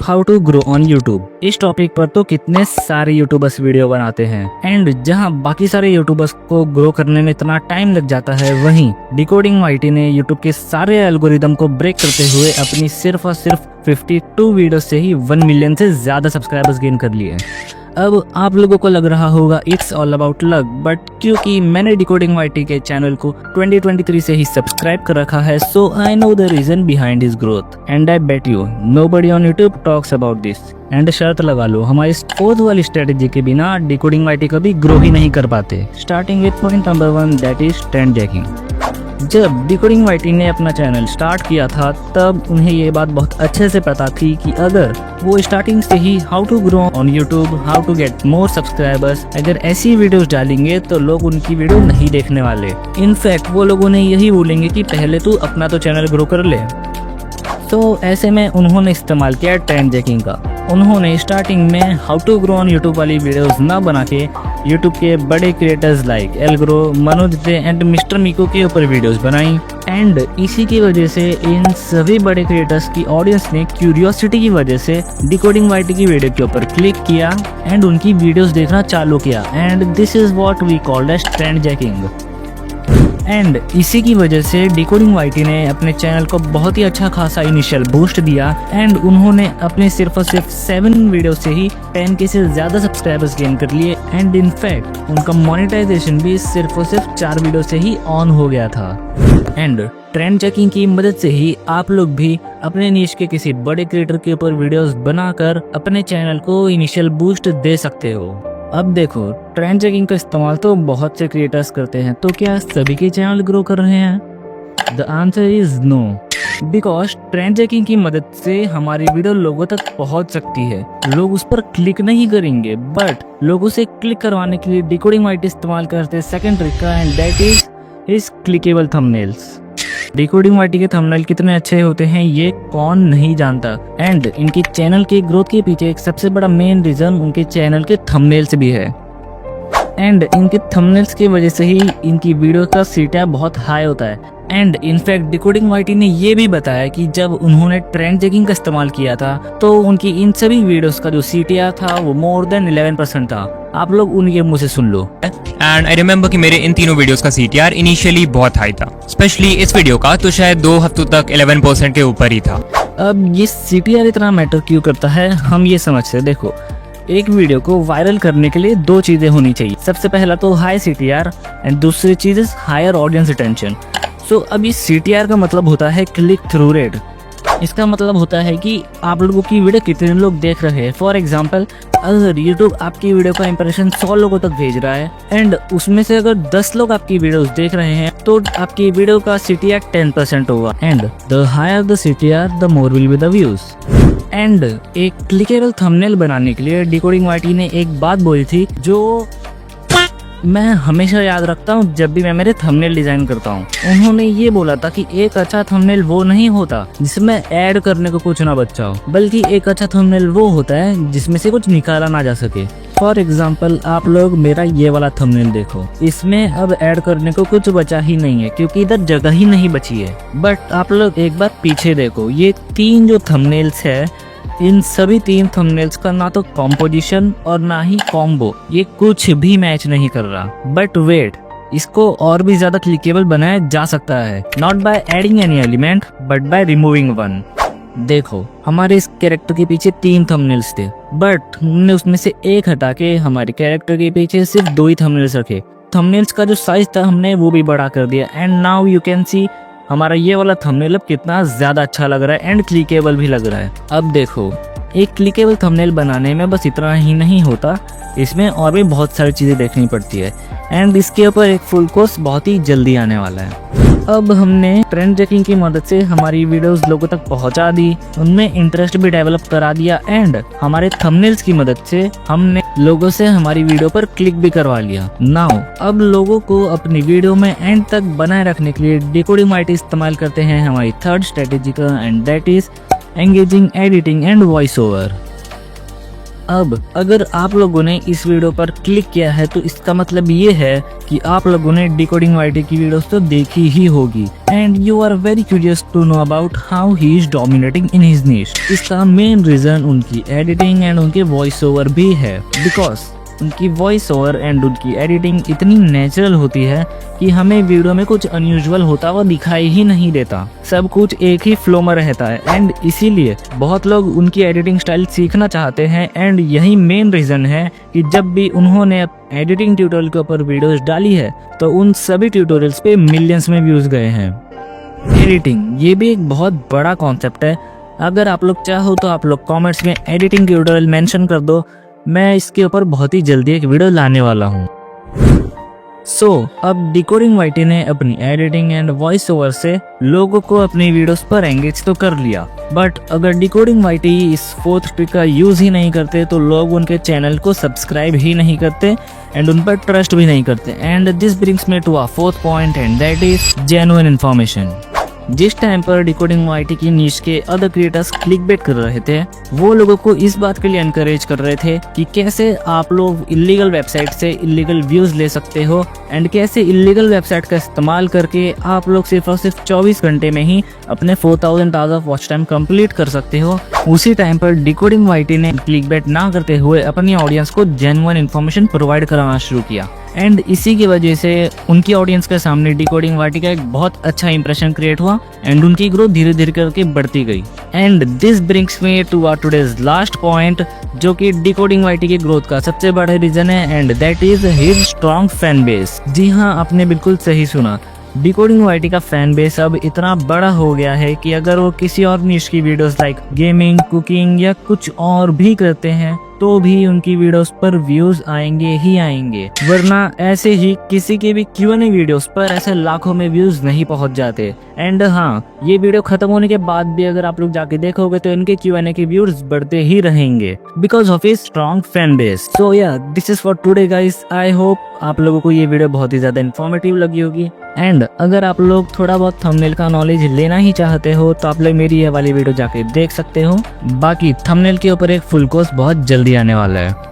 How to grow on YouTube. इस topic पर तो कितने सारे यूट्यूबर्स वीडियो बनाते हैं एंड जहां बाकी सारे यूट्यूबर्स को ग्रो करने में इतना टाइम लग जाता है, वहीं डिकोडिंग वाईटी ने यूट्यूब के सारे एल्गोरिदम को ब्रेक करते हुए अपनी सिर्फ और सिर्फ 52 वीडियो से ही 1 मिलियन से ज्यादा सब्सक्राइबर्स गेन कर लिए। अब आप लोगों को लग रहा होगा it's all about luck, but क्योंकि मैंने डिकोडिंग वाईटी के चैनल को 2023 से ही सब्सक्राइब कर रखा है, so I know the reason behind his growth and I bet you nobody on YouTube talks about this. And शर्त लगा लो, हमारी फोर्थ वाली स्ट्रेटेजी के बिना डिकोडिंग वाईटी कभी ग्रो ही नहीं कर पाते। Starting with point number 1, that is trend jacking. जब डिकोडिंग वाईटी ने अपना चैनल स्टार्ट किया था, तब उन्हें ये बात बहुत अच्छे से पता थी कि अगर वो स्टार्टिंग से ही how to grow on YouTube, how to get more subscribers, अगर ऐसी वीडियोस डालेंगे तो लोग उनकी वीडियो नहीं देखने वाले। इनफैक्ट वो लोग उन्हें यही बोलेंगे कि पहले तू अपना तो चैनल ग्रो कर ले। तो ऐसे में उन्होंने इस्तेमाल किया ट्रेंड जैकिंग का। उन्होंने स्टार्टिंग में how to grow on YouTube वाली वीडियोस ना बना के यूट्यूब के बड़े creators like Algrow, Manoj Dey and mister Meeko के ऊपर वीडियोस बनाई। एंड इसी की वजह से इन सभी बड़े क्रिएटर्स की ऑडियंस ने क्यूरियोसिटी की वजह से डिकोडिंग वाईटी की वीडियो के ऊपर क्लिक किया एंड उनकी वीडियोस देखना चालू किया। And this is what we called as trend jacking. And इसी की वजह से डिकोडिंग वाईटी ने अपने चैनल को बहुत ही अच्छा खासा इनिशियल बूस्ट दिया एंड उन्होंने अपने सिर्फ और सिर्फ 7 वीडियो से ही 10K से ज्यादा सब्सक्राइबर्स गेन कर लिए। एंड इनफैक्ट उनका मोनेटाइजेशन भी सिर्फ और सिर्फ 4 वीडियो से ही ऑन हो गया था। एंड ट्रेंड चेकिंग की मदद से ही आप लोग भी अपने नीश के किसी बड़े क्रिएटर के ऊपर वीडियोस बनाकर अपने चैनल को इनिशियल बूस्ट दे सकते हो। अब देखो, ट्रेंड चेकिंग का इस्तेमाल तो बहुत से क्रिएटर्स करते हैं, तो क्या सभी के चैनल ग्रो कर रहे हैं? The answer is no, because trend checking की मदद से हमारी वीडियो लोगों तक पहुंच सकती है। लोग उस पर क्लिक नहीं करेंगे, बट लोगों से क्लिक करवाने के लिए डिकोडिंग वाईटी इस्तेमाल करते हैं सेकंड ट्रिक का, and that is clickable thumbnails. Decoding YT के थंबनेल कितने अच्छे होते हैं ये कौन नहीं जानता। एंड इनकी चैनल की ग्रोथ के पीछे एक सबसे बड़ा मेन रीजन उनके चैनल के थंबनेल्स भी है। एंड इनके थंबनेल्स की वजह से ही इनकी वीडियो का सीटीआर बहुत हाई होता है। एंड इनफैक्ट डिकोडिंग वाईटी ने ये भी बताया कि जब उन्होंने ट्रेंड चेकिंग का इस्तेमाल किया था, तो उनकी इन सभी वीडियोस का जो सीटीआर था वो मोर देन 11% था। आप लोग उनके मुंह से सुन लो। एंड आई रिमेम्बर कि मेरे इन तीनों वीडियोस का सीटीआर इनिशियली बहुत हाई था, स्पेशली इस वीडियो का तो शायद 2 हफ्तों तक 11% के ऊपर ही था। अब ये सीटीआर इतना मैटर क्यों करता है, हम ये समझते। देखो, एक वीडियो को वायरल करने के लिए 2 चीजें होनी चाहिए। सबसे पहला तो हाई सीटीआर एंड दूसरी चीज इज हायर ऑडियंस अटेंशन। सो अब इस सीटीआर का मतलब होता है क्लिक थ्रू रेट। इसका मतलब होता है कि आप लोगों की वीडियो कितने लोग देख रहे हैं। फॉर एग्जाम्पल, अगर यूट्यूब आपकी वीडियो का इंप्रेशन 100 लोगों तक भेज रहा है एंड उसमें से अगर 10 लोग आपकी वीडियोस देख रहे हैं, तो आपकी वीडियो का सीटीआर 10% होगा। And the higher the CTR the more will be the views. And एक क्लिकेबल थंबनेल बनाने के लिए डिकोडिंग वाईटी ने एक बात बोली थी जो मैं हमेशा याद रखता हूँ जब भी मैं मेरे थंबनेल डिजाइन करता हूँ। उन्होंने ये बोला था कि एक अच्छा थंबनेल वो नहीं होता जिसमें ऐड करने को कुछ ना बचा हो, बल्कि एक अच्छा थंबनेल वो होता है जिसमें से कुछ निकाला ना जा सके। फॉर एग्जाम्पल, आप लोग मेरा ये वाला थंबनेल देखो, इसमें अब ऐड करने को कुछ बचा ही नहीं है क्योंकि इधर जगह ही नहीं बची है। बट आप लोग एक बार पीछे देखो, ये 3 जो थंबनेल्स है, इन सभी 3 थंबनेल्स का ना तो कॉम्पोजिशन और ना ही कॉम्बो, ये कुछ भी मैच नहीं कर रहा। बट वेट, इसको और भी ज्यादा क्लिकेबल बनाया जा सकता है, not by adding any element but by removing one. देखो, हमारे इस कैरेक्टर के पीछे 3 थंबनेल्स थे, बट हमने उसमें से एक हटा के हमारे कैरेक्टर के पीछे सिर्फ 2 ही थंबनेल्स रखे। थंबनेल्स का जो साइज था हमने वो भी बड़ा कर दिया। And now you can see हमारा ये वाला थंबनेल अब कितना ज्यादा अच्छा लग रहा है एंड क्लिकेबल भी लग रहा है। अब देखो, एक क्लिकेबल थंबनेल बनाने में बस इतना ही नहीं होता, इसमें और भी बहुत सारी चीजें देखनी पड़ती है। एंड इसके ऊपर एक फुल कोर्स बहुत ही जल्दी आने वाला है। अब हमने ट्रेंड चेकिंग की मदद से हमारी वीडियोस लोगों तक पहुंचा दी, उनमें इंटरेस्ट भी डेवलप करा दिया एंड हमारे थंबनेल्स की मदद से हमने लोगों से हमारी वीडियो पर क्लिक भी करवा लिया। नाउ अब लोगों को अपनी वीडियो में एंड तक बनाए रखने के लिए डिकोडिंग वाईटी इस्तेमाल करते हैं हमारी थर्ड स्ट्रेटेजी का, and that is engaging editing and voice over. अब अगर आप लोगों ने इस वीडियो पर क्लिक किया है तो इसका मतलब ये है कि आप लोगों ने डिकोडिंग वाईटी की वीडियोस तो देखी ही होगी and you are very curious to know about how he is dominating in his niche. इसका मेन रीजन उनकी एडिटिंग एंड उनके वॉइस ओवर भी है, बिकॉज उनकी वॉइस ओवर एंड उनकी एडिटिंग इतनी नेचुरल होती है कि हमें वीडियो में कुछ अनयूजुअल होता हुआ दिखाई ही नहीं देता। सब कुछ एक ही फ्लो में रहता है एंड इसीलिए बहुत लोग उनकी एडिटिंग स्टाइल सीखना चाहते हैं एंड यही मेन रीजन है कि जब भी उन्होंने एडिटिंग ट्यूटोरियल के ऊपर वीडियोस डाली है तो उन सभी ट्यूटोरियल्स पे मिलियंस में व्यूज गए हैं। एडिटिंग ये भी एक बहुत बड़ा कॉन्सेप्ट है। अगर आप लोग चाहो तो आप लोग कमेंट्स में एडिटिंग ट्यूटोरियल मेंशन कर दो, मैं इसके ऊपर बहुत ही जल्दी एक वीडियो लाने वाला हूँ। अब डिकोडिंग वाईटी ने अपनी एडिटिंग एंड वॉइस ओवर से लोगों को अपनी वीडियोस पर एंगेज तो कर लिया, बट अगर डिकोडिंग वाईटी इस 4th ट्रिक का यूज ही नहीं करते तो लोग उनके चैनल को सब्सक्राइब ही नहीं करते एंड उन पर ट्रस्ट भी नहीं करते। And this brings me to a 4th point and that is genuine information. जिस टाइम पर डिकोडिंग वाईटी की नीश के अदर क्रिएटर्स क्लिकबेट कर रहे थे, वो लोगों को इस बात के लिए एनकरेज कर रहे थे कि कैसे आप लोग इलीगल वेबसाइट से इलीगल व्यूज ले सकते हो एंड कैसे इलीगल वेबसाइट का इस्तेमाल करके आप लोग सिर्फ और सिर्फ 24 घंटे में ही अपने 4000 hours of watch time complete कर सकते हो। उसी टाइम पर डिकोडिंग वाईटी ने क्लिकबेट ना करते हुए अपनी ऑडियंस को जेन्युइन इन्फॉर्मेशन प्रोवाइड कराना शुरू किया एंड इसी की वजह से उनकी ऑडियंस के सामने डिकोडिंग वाईटी का एक बहुत अच्छा इंप्रेशन क्रिएट हुआ एंड उनकी ग्रोथ धीरे धीरे करके बढ़ती गई। And this brings me to our today's last point, जो कि डिकोडिंग वाईटी की ग्रोथ का सबसे बड़ा रीजन है and that is his strong fan base. जी हाँ, आपने बिल्कुल सही सुना, डिकोडिंग वाईटी का फैन बेस अब इतना बड़ा हो गया है कि अगर वो किसी और निश की वीडियोस लाइक गेमिंग, कुकिंग या कुछ और भी करते हैं तो भी उनकी वीडियोस पर व्यूज आएंगे ही आएंगे, वरना ऐसे ही किसी के भी Q&A वीडियोस पर ऐसे लाखों में व्यूज नहीं पहुंच जाते। एंड हाँ, ये वीडियो खत्म होने के बाद भी अगर आप लोग जाके देखोगे तो इनके Q&A के व्यूज बढ़ते ही रहेंगे because of his strong fan base. So yeah this is for today guys. I hope आप लोगों को ये वीडियो बहुत ही ज्यादा इन्फॉर्मेटिव लगी होगी एंड अगर आप लोग थोड़ा बहुत थंबनेल का नॉलेज लेना ही चाहते हो तो आप लोग मेरी ये वाली वीडियो जाके देख सकते हो। बाकी थंबनेल के ऊपर एक फुल कोर्स बहुत जल्दी आने वाला है।